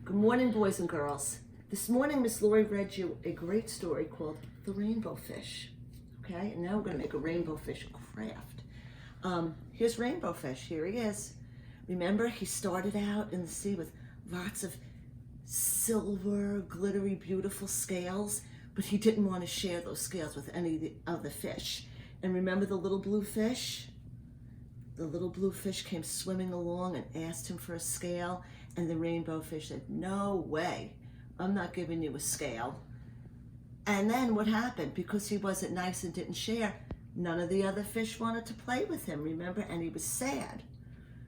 Good morning, boys and girls. This morning, Miss Lori read you a great story called The Rainbow Fish. Okay, and now we're going to make a rainbow fish craft. Here's Rainbow Fish. Here he is. Remember, he started out in the sea with lots of silver, glittery, beautiful scales, but he didn't want to share those scales with any of the fish. And remember the little blue fish? The little blue fish came swimming along and asked him for a scale, and the rainbow fish said, "No way, I'm not giving you a scale." And then what happened? Because he wasn't nice and didn't share, none of the other fish wanted to play with him, remember? And he was sad.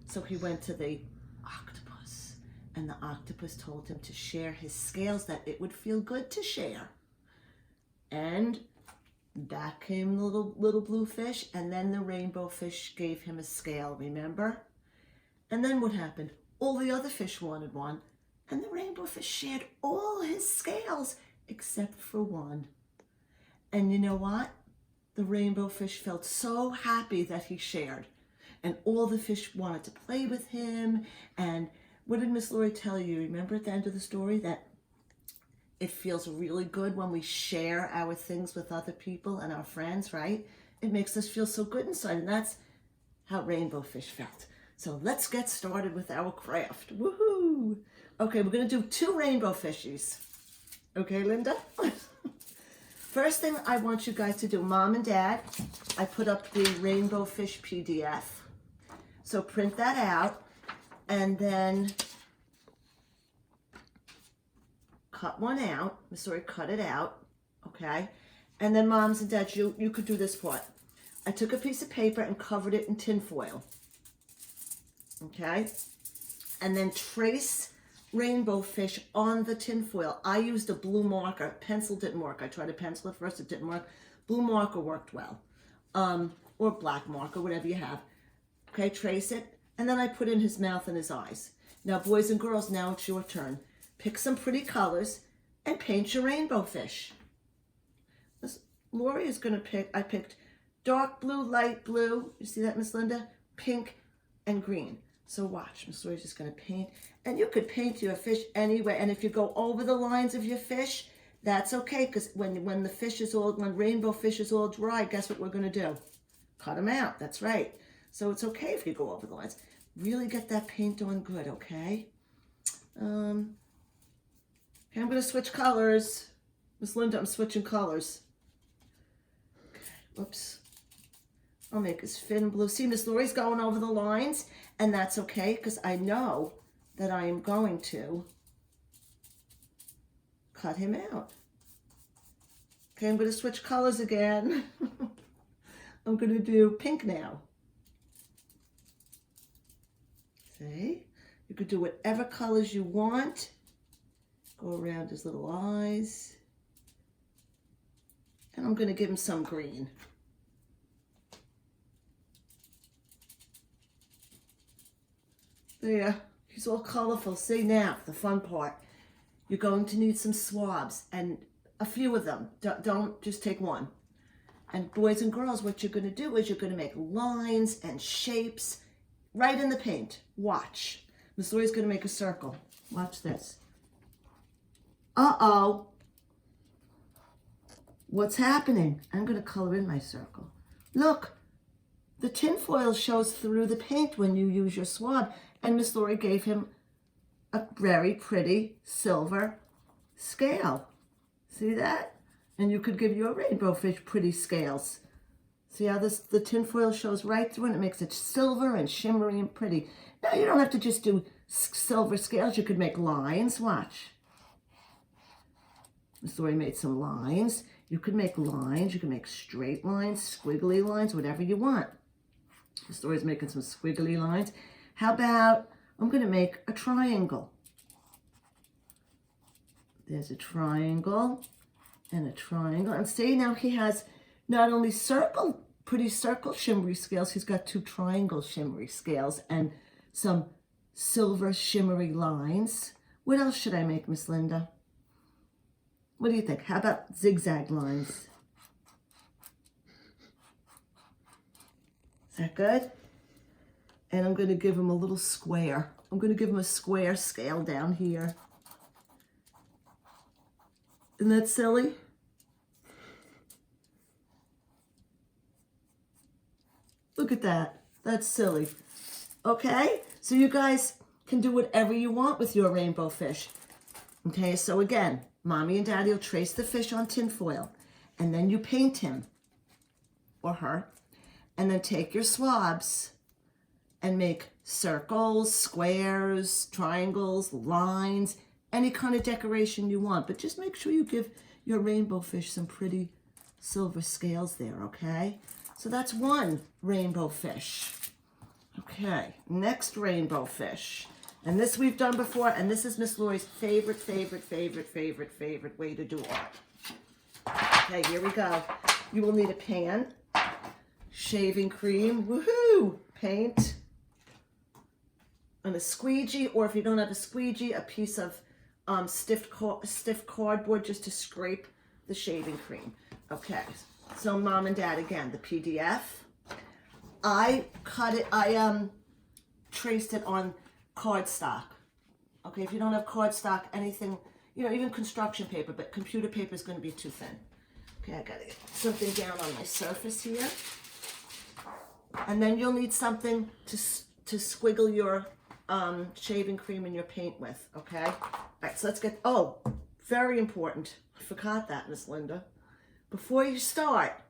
So he went to the octopus, and the octopus told him to share his scales, that it would feel good to share. And back came the little blue fish, and then the rainbow fish gave him a scale, remember? And then what happened? All the other fish wanted one, and the rainbow fish shared all his scales except for one. And you know what? The rainbow fish felt so happy that he shared, and all the fish wanted to play with him. And what did Miss Lori tell you? Remember at the end of the story that it feels really good when we share our things with other people and our friends, right? It makes us feel so good inside, and that's how rainbow fish felt. So let's get started with our craft. Woohoo! Okay, we're gonna do 2 rainbow fishies. Okay, Linda? First thing I want you guys to do, Mom and Dad, I put up the rainbow fish PDF. So print that out, and then cut one out. Miss Lori cut it out, okay? And then moms and dads, you could do this part. I took a piece of paper and covered it in tin foil, okay? And then trace rainbow fish on the tin foil. I used a blue marker. Pencil didn't work. I tried to pencil it first, it didn't work. Blue marker worked well, or black marker, whatever you have. Okay, trace it, and then I put in his mouth and his eyes. Now, boys and girls, now it's your turn. Pick some pretty colors and paint your rainbow fish. Lori is going to pick, I picked dark blue, light blue. You see that, Miss Linda? Pink and green. So watch, Miss Lori's just going to paint. And you could paint your fish anyway. And if you go over the lines of your fish, that's okay. Because when rainbow fish is all dry, guess what we're going to do? Cut them out. That's right. So it's okay if you go over the lines. Really get that paint on good, okay? Okay, I'm going to switch colors. Miss Linda, I'm switching colors. Okay, whoops. I'll make his fin blue. See, Miss Lori's going over the lines, and that's okay, because I know that I am going to cut him out. Okay, I'm going to switch colors again. I'm going to do pink now. See? You could do whatever colors you want. Go around his little eyes. And I'm going to give him some green. There, he's all colorful. See, now, the fun part. You're going to need some swabs, and a few of them. Don't just take one. And boys and girls, what you're going to do is you're going to make lines and shapes right in the paint. Watch. Miss Lori's going to make a circle. Watch this. Uh-oh. What's happening? I'm going to color in my circle. Look, the tinfoil shows through the paint when you use your swab. And Miss Lori gave him a very pretty silver scale. See that? And you could give your rainbow fish pretty scales. See how the tinfoil shows right through, and it makes it silver and shimmery and pretty. Now you don't have to just do silver scales. You could make lines. Watch. Miss Lori made some lines. You could make lines. You can make straight lines, squiggly lines, whatever you want. Miss Lori's making some squiggly lines. How about, I'm going to make a triangle. There's a triangle and a triangle. And see, now he has not only pretty circle shimmery scales, he's got 2 triangle shimmery scales and some silver shimmery lines. What else should I make, Miss Linda? What do you think? How about zigzag lines? Is that good? And I'm going to give him a little square. I'm going to give him a square scale down here. Isn't that silly? Look at that. That's silly. Okay? So you guys can do whatever you want with your rainbow fish. Okay, so again, Mommy and Daddy will trace the fish on tin foil, and then you paint him or her, and then take your swabs and make circles, squares, triangles, lines, any kind of decoration you want. But just make sure you give your rainbow fish some pretty silver scales there, okay? So that's one rainbow fish. Okay, next rainbow fish. And this we've done before, and this is Miss Lori's favorite way to do art. Okay, here we go. You will need a pan, shaving cream, woohoo, paint, and a squeegee, or if you don't have a squeegee, a piece of stiff cardboard just to scrape the shaving cream. Okay, so Mom and Dad, again, the PDF. I traced it on cardstock. Okay, if you don't have cardstock, anything, you know, even construction paper, but computer paper is going to be too thin. Okay, I gotta get something down on my surface here. And then you'll need something to squiggle your shaving cream and your paint with, okay? All right, so let's get, oh, very important. I forgot that, Miss Linda. Before you start,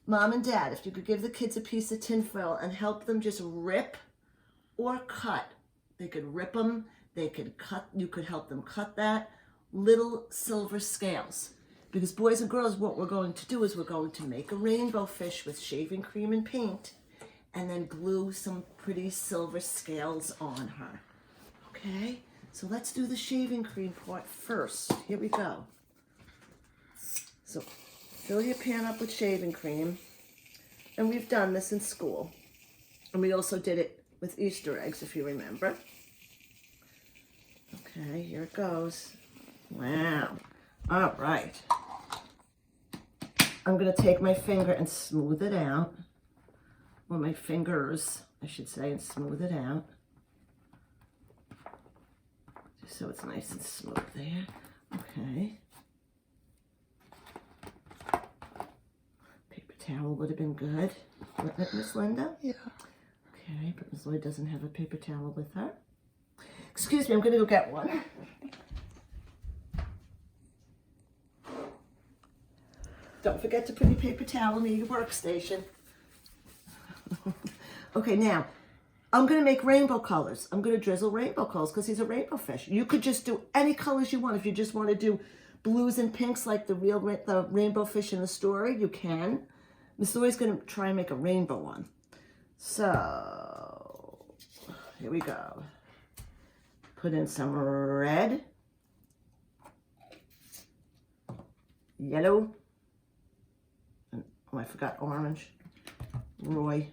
Mom and Dad, if you could give the kids a piece of tinfoil and help them just rip or cut. They could rip them, they could cut, you could help them cut that, little silver scales. Because boys and girls, what we're going to do is we're going to make a rainbow fish with shaving cream and paint, and then glue some pretty silver scales on her. Okay, so let's do the shaving cream part first. Here we go. So fill your pan up with shaving cream, and we've done this in school. And we also did it with Easter eggs, if you remember. Okay, here it goes. Wow. All right. I'm going to take my finger and smooth it out. Or my fingers, I should say, and smooth it out. Just so it's nice and smooth there. Okay. Paper towel would have been good. Wouldn't it, Miss Linda? Yeah. Okay, but Miss Lloyd doesn't have a paper towel with her. Excuse me, I'm going to go get one. Don't forget to put your paper towel near your workstation. Okay, now, I'm going to make rainbow colors. I'm going to drizzle rainbow colors because he's a rainbow fish. You could just do any colors you want. If you just want to do blues and pinks like the rainbow fish in the story, you can. Miss Lloyd's going to try and make a rainbow one. So, here we go. Put in some red, yellow, and, oh, I forgot orange, Roy.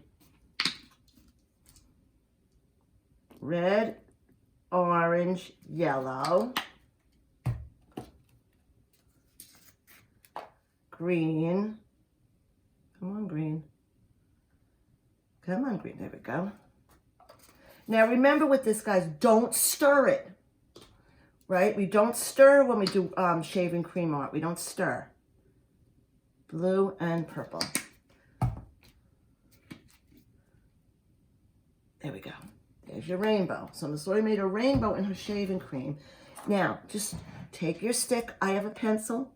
Red, orange, yellow, green. Come on, green. Come on, green. There we go. Now, remember with this, guys, don't stir it, right? We don't stir when we do shaving cream art. We don't stir. Blue and purple. There we go. There's your rainbow. So Miss Lori made a rainbow in her shaving cream. Now, just take your stick. I have a pencil.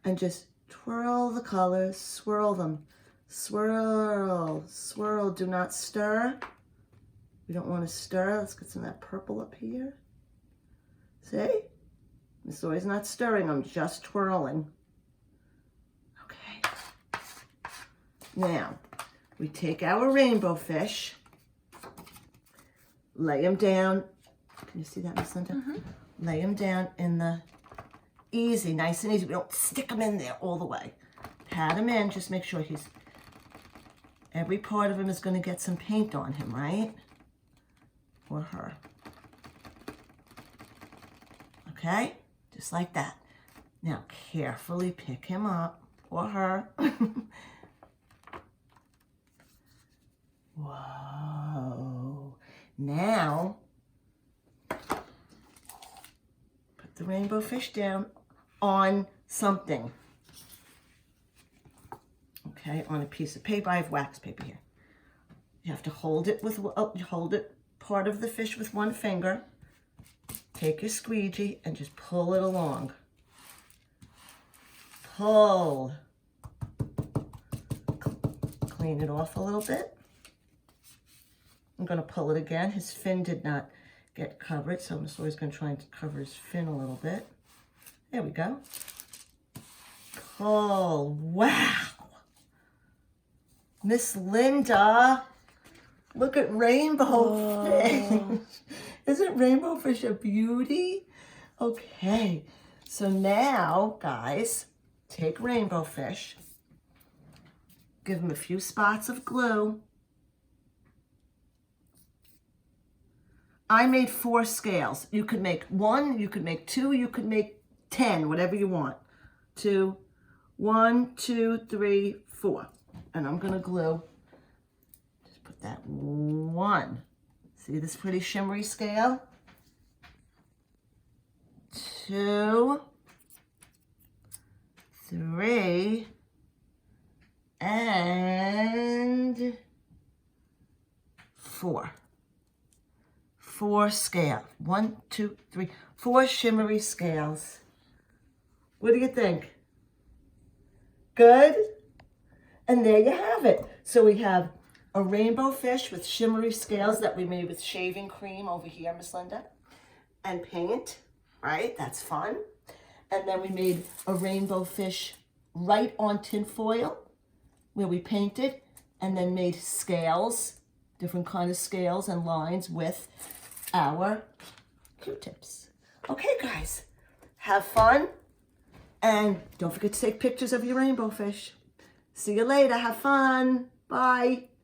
And just twirl the colors. Swirl them. Swirl. Swirl. Do not stir. We don't want to stir. Let's get some of that purple up here. See? Miss Lori's not stirring. I'm just twirling. Okay. Now, we take our rainbow fish. Lay them down. Can you see that, Miss Linda? Mm-hmm. Lay them down in the easy, nice and easy. We don't stick them in there all the way. Pat him in. Just make sure he's, every part of him is going to get some paint on him, right? Or her. Okay? Just like that. Now, carefully pick him up, or her. Whoa. Now, put the rainbow fish down on something. Okay, on a piece of paper. I have wax paper here. You have to hold it part of the fish with one finger. Take your squeegee and just pull it along. Pull. Clean it off a little bit. I'm going to pull it again. His fin did not get covered, so Miss Lori's going to try and cover his fin a little bit. There we go. Pull. Wow. Miss Linda, look at rainbow fish. Isn't rainbow fish a beauty? Okay, so now, guys, take rainbow fish, give him a few spots of glue. I made 4 scales. You could make 1, you could make 2, you could make 10, whatever you want. 2, 1, 2, 3, 4. And I'm gonna glue, just put that 1. See this pretty shimmery scale? 2, 3, and 4. 4 scale. 1, 2, 3, 4 shimmery scales. What do you think? Good? And there you have it. So we have a rainbow fish with shimmery scales that we made with shaving cream over here, Miss Linda, and paint, right? That's fun. And then we made a rainbow fish right on tin foil where we painted and then made scales, different kind of scales and lines with our Q-tips. Okay, guys, have fun. And don't forget to take pictures of your rainbow fish. See you later. Have fun. Bye.